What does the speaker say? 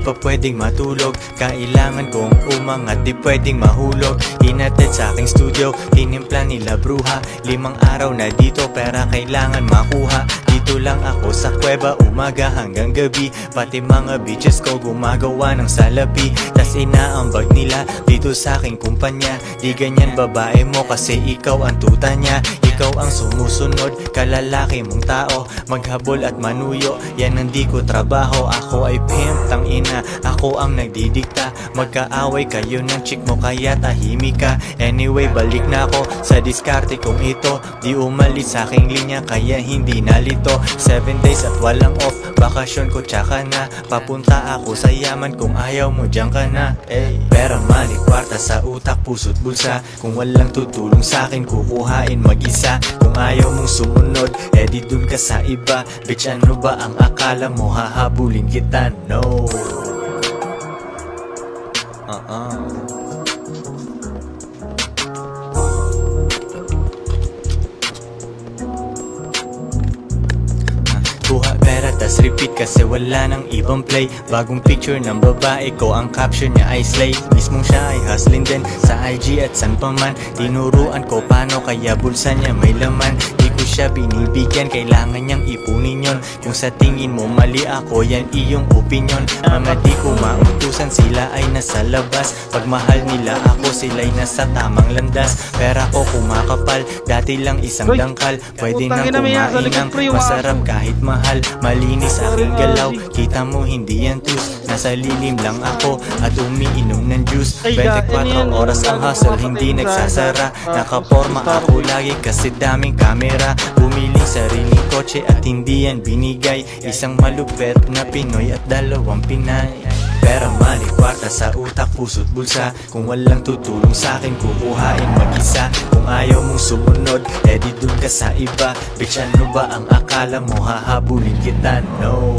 pa pwedeng matulog. Kailangan kong umangat, di pwedeng mahulog. Hinatid sa aking studio, tinimpla nila bruha. 5 araw na dito, pera kailangan makuha. Dito lang ako sa kuweba, umaga hanggang gabi. Pati mga bitches ko gumagawa ng salapi. Tas inaambag nila dito sa aking kumpanya. Di ganyan babae mo kasi ikaw ang tuta niya. Ikaw ang sumusunod, kalalaki mong tao. Maghabol at manuyo, yan ang di ko trabaho. Ako ay pimp, tang ina, ako ang nagdidikta. Magkaaway kayo ng chick mo kaya tahimik ka. Anyway, balik na ako sa diskarte kong ito. Di umalis sa aking linya kaya hindi nalito. 7 days at walang off, bakasyon ko tsaka na. Papunta ako sa yaman kung ayaw mo diyan ka na. Pera, money, kwarta sa utak, puso't bulsa. Kung walang tutulong sa akin, kukuhain mag-isa. Kung ayaw mong sumunod, di dun ka sa iba. Bitch, ano ba ang akala mo? Hahabulin kita, no. Kuha pera tas repeat kasi wala nang ibang play. Bagong picture ng babae ko, ang caption niya ay slay. Mismong siya ay hustling din sa IG at san pa man. Tinuruan ko paano kaya bulsa niya may laman. Di ko siya binibigyan, kailangan niyang ipunin yon. Kung sa tingin mo mali ako, yan iyong opinion. Mga di ko mautusan, sila ay nasa labas. Pag mahal nila ako, sila'y nasa tamang landas. Pera ko kumakapal, dati lang isang dangkal. Pwede nang kumain ng masarap kahit mahal. Malinis aking galaw, kita mo hindi yan tus. Nasa lilim lang ako at umiinom ng juice. 24 oras ang hustle, hindi nagsasara. Nakaporma ako lagi kasi daming kamera. Bumiling sariling kotse at hindi yan binigay. Isang malupet na Pinoy at 2 Pinay. Pera, money, kwarta sa utak, puso't bulsa. Kung walang tutulong sa akin, kukuhain mag-isa. Kung ayaw mong sumunod, di dun ka sa iba. Bitch, ano ba ang akala mo? Hahabulin kita, no.